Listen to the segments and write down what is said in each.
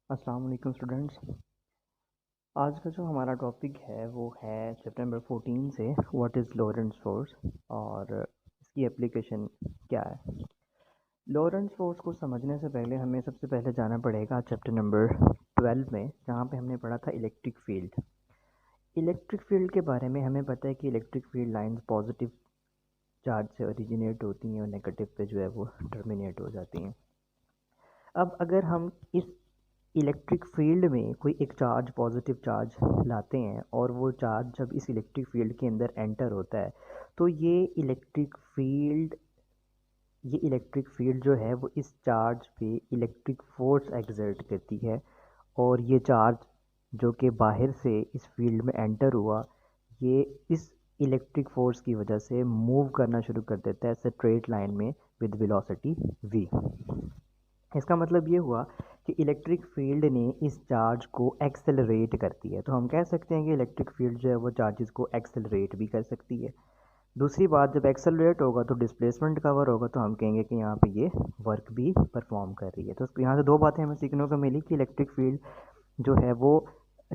अस्सलाम वालेकुम स्टूडेंट्स। आज का जो हमारा टॉपिक है वो है चैप्टर नंबर 14 से व्हाट इज़ लॉरेंट्ज़ फोर्स और इसकी एप्लीकेशन क्या है। लॉरेंट्ज़ फोर्स को समझने से पहले हमें सबसे पहले जाना पड़ेगा चैप्टर नंबर 12 में, जहाँ पे हमने पढ़ा था इलेक्ट्रिक फील्ड। इलेक्ट्रिक फील्ड के बारे में हमें पता है कि electric field lines positive charge से ओरिजिनेट होती हैं और नेगेटिव पे जो है वो टर्मिनेट हो जाती हैं। अब अगर हम इस इलेक्ट्रिक फील्ड में कोई एक चार्ज पॉजिटिव चार्ज लाते हैं और वो चार्ज जब इस इलेक्ट्रिक फील्ड के अंदर एंटर होता है तो ये इलेक्ट्रिक फील्ड जो है वो इस चार्ज पे इलेक्ट्रिक फोर्स एक्सर्ट करती है और ये चार्ज जो कि बाहर से इस फील्ड में एंटर हुआ, ये इस इलेक्ट्रिक फोर्स की वजह से मूव करना शुरू कर देता है स्ट्रेट लाइन में विद वेलोसिटी v। इसका मतलब ये हुआ कि इलेक्ट्रिक फील्ड ने इस चार्ज को एक्सेलरेट करती है। तो हम कह सकते हैं कि इलेक्ट्रिक फील्ड जो है वो चार्जेस को एक्सेलरेट भी कर सकती है। दूसरी बात, जब एक्सेलरेट होगा तो डिस्प्लेसमेंट कवर होगा, तो हम कहेंगे कि यहाँ पे ये वर्क भी परफॉर्म कर रही है। तो यहाँ से दो बातें हमें सीखने को मिली कि इलेक्ट्रिक फील्ड जो है वो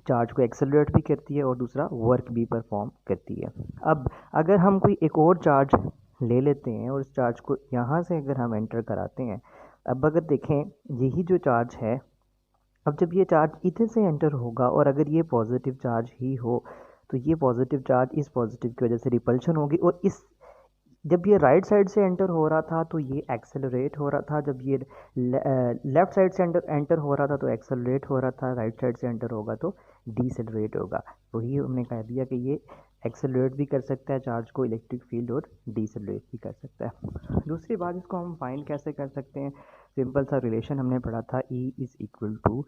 चार्ज को एक्सेलरेट भी करती है और दूसरा वर्क भी परफॉर्म करती है। अब अगर हम कोई एक और चार्ज ले लेते हैं और इस चार्ज को यहाँ से अगर हम एंटर कराते हैं, अब अगर देखें यही जो चार्ज है, अब जब ये चार्ज इधर से एंटर होगा और अगर ये पॉजिटिव चार्ज ही हो तो ये पॉजिटिव चार्ज इस पॉजिटिव की वजह से रिपल्शन होगी और इस जब ये राइट साइड से एंटर हो रहा था तो ये एक्सेलरेट हो रहा था, जब ये लेफ्ट साइड से एंटर हो रहा था तो एक्सेलरेट हो रहा था, राइट साइड से एंटर होगा तो डीसेलरेट होगा। वही हमने कह दिया कि ये एक्सेलरेट भी कर सकता है चार्ज को इलेक्ट्रिक फील्ड और डीसेलरेट भी कर सकता है। दूसरी बात, इसको हम फाइंड कैसे कर सकते हैं। सिंपल सा रिलेशन हमने पढ़ा था, E is equal to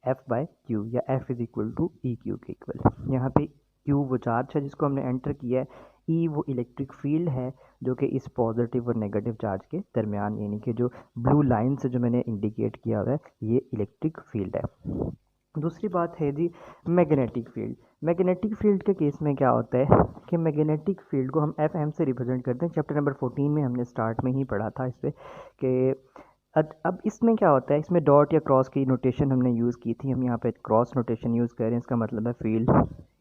F by Q या F is equal to E Q के इक्वल। यहाँ पे क्यू वो चार्ज है जिसको हमने एंटर किया है, ई वो इलेक्ट्रिक फील्ड है जो कि इस पॉजिटिव और नेगेटिव चार्ज के दरमियान, यानी कि जो ब्लू लाइन से जो मैंने इंडिकेट किया हुआ है ये इलेक्ट्रिक फील्ड है। दूसरी बात है जी मैग्नेटिक फील्ड। मैग्नेटिक फील्ड के केस में क्या होता है कि मैग्नेटिक फील्ड को हम एफ एम से रिप्रेजेंट करते हैं। चैप्टर नंबर 14 में हमने स्टार्ट में ही पढ़ा था इस पर कि अब इसमें क्या होता है, इसमें डॉट या क्रॉस की नोटेशन हमने यूज़ की थी, हम यहाँ पे क्रॉस नोटेशन यूज़ कर रहे हैं। इसका मतलब है फील्ड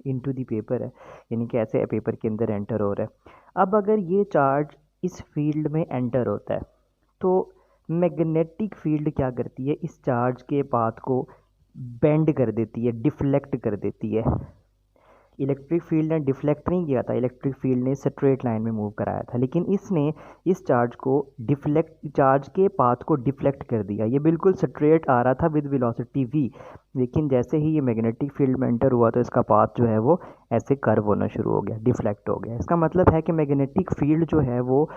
इनटू दी पेपर है, यानी कि ऐसे पेपर के अंदर एंटर हो रहा है। अब अगर ये चार्ज इस फील्ड में एंटर होता है तो मैग्नेटिक फील्ड क्या करती है, इस चार्ज के पाथ को बेंड कर देती है, डिफ्लेक्ट कर देती है। इलेक्ट्रिक फील्ड ने डिफ्लेक्ट नहीं किया था, इलेक्ट्रिक फील्ड ने स्ट्रेट लाइन में मूव कराया था, लेकिन इसने इस चार्ज के पाथ को डिफ्लेक्ट कर दिया। ये बिल्कुल स्ट्रेट आ रहा था विद वेलोसिटी v, लेकिन जैसे ही ये मैग्नेटिक फील्ड में एंटर हुआ तो इसका पाथ जो है वो ऐसे कर्व होना शुरू हो गया, डिफ्लेक्ट हो गया। इसका मतलब है कि मैग्नेटिक फील्ड जो है वो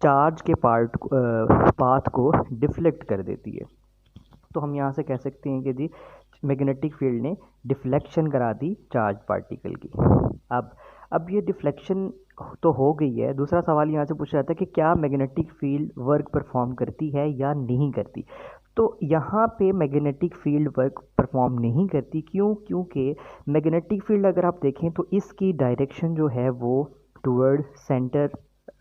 चार्ज के पाथ को डिफ्लेक्ट कर देती है। तो हम यहाँ से कह सकते हैं कि जी मैग्नेटिक फील्ड ने डिफ्लेक्शन करा दी चार्ज पार्टिकल की। अब ये डिफ्लेक्शन तो हो गई है। दूसरा सवाल यहाँ से पूछा जाता है कि क्या मैग्नेटिक फील्ड वर्क परफॉर्म करती है या नहीं करती। तो यहाँ पे मैग्नेटिक फील्ड वर्क परफॉर्म नहीं करती। क्यों? क्योंकि मैग्नेटिक फील्ड अगर आप देखें तो इसकी डायरेक्शन जो है वो toward centre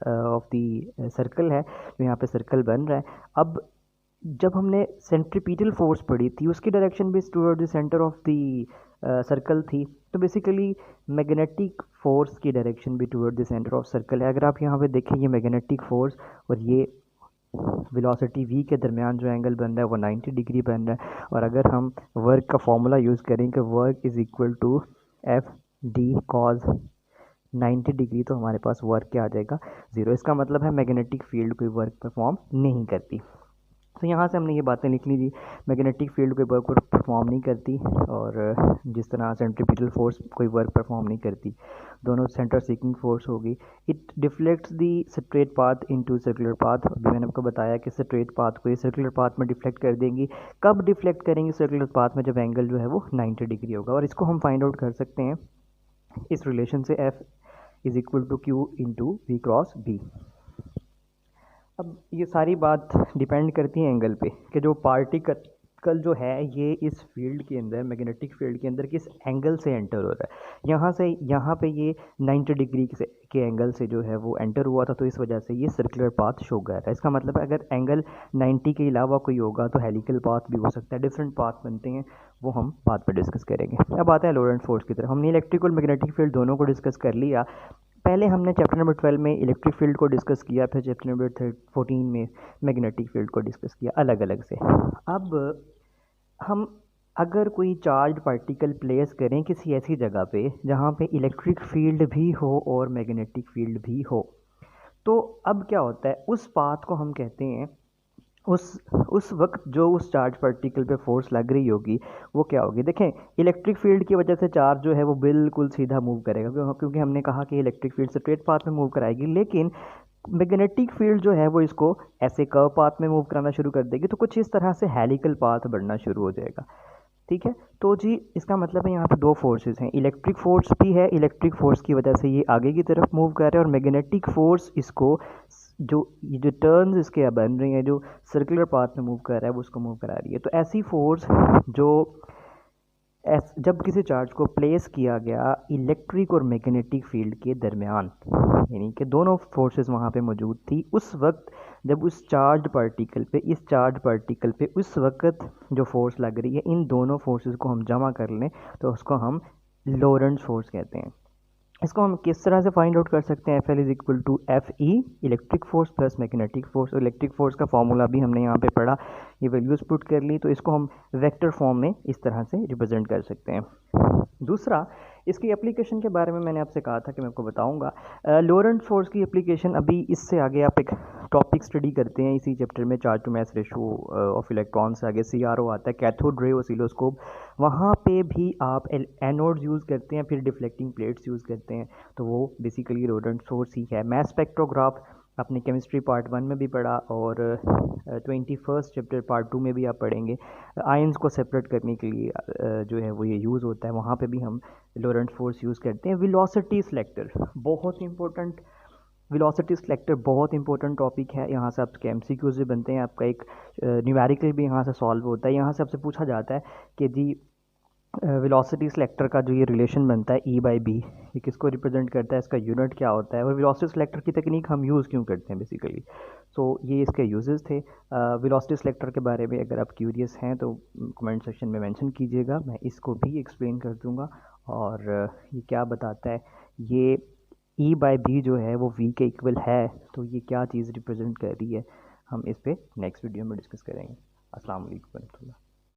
of the circle है, जो यहाँ पे सर्कल बन रहा है। अब जब हमने सेंट्रीपिटल फोर्स पढ़ी थी उसकी डायरेक्शन भी toward the centre of the circle थी, तो बेसिकली मैग्नेटिक फोर्स की डायरेक्शन भी toward the centre of circle है। अगर आप यहाँ पे देखें ये मैग्नेटिक फोर्स और ये वेलोसिटी v के दरमियान जो एंगल बन रहा है वो 90 डिग्री बन रहा है। और अगर हम वर्क का फॉर्मूला यूज़ करें कि work is equal to F D cos 90 डिग्री, तो हमारे पास वर्क क्या आ जाएगा, ज़ीरो। इसका मतलब है मैग्नेटिक फील्ड कोई वर्क परफॉर्म नहीं करती। तो यहाँ से हमने ये बातें लिख ली थी, मैग्नेटिक फील्ड कोई वर्क परफॉर्म नहीं करती और जिस तरह सेंट्रीपिटल फोर्स कोई वर्क परफॉर्म नहीं करती, दोनों सेंटर सीकिंग फोर्स होगी। It deflects the straight path into circular path. अभी मैंने आपको बताया कि स्ट्रेट पाथ को ये सर्कुलर पाथ में डिफ्लेक्ट कर देंगी। कब डिफ्लेक्ट करेंगे सर्कुलर पाथ में, जब एंगल जो है वो 90 डिग्री होगा। और इसको हम फाइंड आउट कर सकते हैं इस रिलेशन से, F is equal to Q into V cross B. अब ये सारी बात डिपेंड करती है एंगल पे कि जो पार्टिकल पार्टिकल जो है ये इस फील्ड के अंदर, मैग्नेटिक फील्ड के अंदर किस एंगल से एंटर हो रहा है। यहाँ से यहाँ पे ये 90 डिग्री के एंगल से जो है वो एंटर हुआ था, तो इस वजह से ये सर्कुलर पाथ शो कर रहा है। इसका मतलब है अगर एंगल 90 के अलावा कोई होगा तो हेलिकल पाथ भी हो सकता है, डिफरेंट पाथ बनते हैं, वो हम बाद पर डिस्कस करेंगे। अब आते हैं लोरेंट्ज फोर्स की तरफ। हमने इलेक्ट्रिक और मैग्नेटिक फील्ड दोनों को डिस्कस कर लिया। पहले हमने चैप्टर नंबर 12 में इलेक्ट्रिक फील्ड को डिस्कस किया, फिर चैप्टर नंबर 14 में मैग्नेटिक फील्ड को डिस्कस किया अलग अलग से। अब हम अगर कोई चार्ज पार्टिकल प्लेस करें किसी ऐसी जगह पे जहाँ पे इलेक्ट्रिक फील्ड भी हो और मैग्नेटिक फील्ड भी हो, तो अब क्या होता है, उस पाथ को हम कहते हैं, उस वक्त जो उस चार्ज पार्टिकल पे फोर्स लग रही होगी वो क्या होगी। देखें, इलेक्ट्रिक फील्ड की वजह से चार्ज जो है वो बिल्कुल सीधा मूव करेगा, क्योंकि हमने कहा कि इलेक्ट्रिक फील्ड स्ट्रेट पाथ में मूव कराएगी, लेकिन मैग्नेटिक फील्ड जो है वो इसको ऐसे कर्व पाथ में मूव कराना शुरू कर देगी, तो कुछ इस तरह से हेलिकल पाथ बढ़ना शुरू हो जाएगा। ठीक है, तो जी इसका मतलब है यहाँ पे दो फोर्सेस हैं, इलेक्ट्रिक फोर्स भी है, इलेक्ट्रिक फोर्स की वजह से ये आगे की तरफ मूव कर रहा है, और मैग्नेटिक फोर्स इसको जो टर्न्स इसके बन रही हैं, जो सर्कुलर पाथ में मूव कर रहा है वो उसको मूव करा रही है। तो ऐसी फोर्स जो जब किसी चार्ज को प्लेस किया गया इलेक्ट्रिक और मैग्नेटिक फील्ड के दरमियान, यानी कि दोनों फोर्सेस वहाँ पे मौजूद थी उस वक्त, जब उस चार्ज पार्टिकल पे उस वक्त जो फोर्स लग रही है, इन दोनों फोर्सेस को हम जमा कर लें तो उसको हम लोरेंट्ज फोर्स कहते हैं। इसको हम किस तरह से फाइंड आउट कर सकते हैं, FL is equal to FE electric force plus magnetic force. और इलेक्ट्रिक फोर्स का फॉर्मूला भी हमने यहाँ पे पढ़ा, ये वैल्यूज पुट कर ली, तो इसको हम वेक्टर फॉर्म में इस तरह से रिप्रेजेंट कर सकते हैं। दूसरा, इसकी एप्लीकेशन के बारे में मैंने आपसे कहा था कि मैं आपको बताऊंगा। लोरेंट्ज फोर्स की एप्लीकेशन अभी इससे आगे आप एक टॉपिक स्टडी करते हैं इसी चैप्टर में, charge to mass ratio of electron से आगे CRO आता है, कैथोड रे ऑसिलोस्कोप, वहाँ पे भी आप एनोड्स यूज़ करते हैं, फिर डिफ्लेक्टिंग प्लेट्स यूज़ करते हैं, तो वो बेसिकली लोरेंट्ज फोर्स ही है। मैस स्पेक्ट्रोग्राफ अपने केमिस्ट्री पार्ट 1 में भी पढ़ा, और 21st चैप्टर पार्ट 2 में भी आप पढ़ेंगे। आयंस को सेपरेट करने के लिए जो है वो ये यूज़ होता है, वहाँ पे भी हम लोरेंट्ज फोर्स यूज़ करते हैं। वेलोसिटी सिलेक्टर बहुत इंपॉर्टेंट, वेलोसिटी सिलेक्टर बहुत इंपॉर्टेंट टॉपिक है। यहाँ से आपके MCQs भी बनते हैं, आपका एक न्यूमेरिकल भी यहाँ से सॉल्व होता है। यहाँ से आपसे पूछा जाता है कि जी वेलोसिटी सिलेक्टर का जो ये रिलेशन बनता है E/B, ये किसको रिप्रेजेंट करता है, इसका यूनिट क्या होता है, और वेलोसिटी सिलेक्टर की तकनीक हम यूज़ क्यों करते हैं बेसिकली। सो ये इसके यूजेस थे। वेलोसिटी सिलेक्टर के बारे में अगर आप क्यूरियस हैं तो कमेंट सेक्शन में मेंशन कीजिएगा, मैं इसको भी एक्सप्लेन कर दूँगा। और ये क्या बताता है, ये E/B जो है वो V के इक्वल है, तो ये क्या चीज़ रिप्रेजेंट कर रही है, हम इस पर नेक्स्ट वीडियो में डिस्कस करेंगे। अस्सलाम वालेकुम।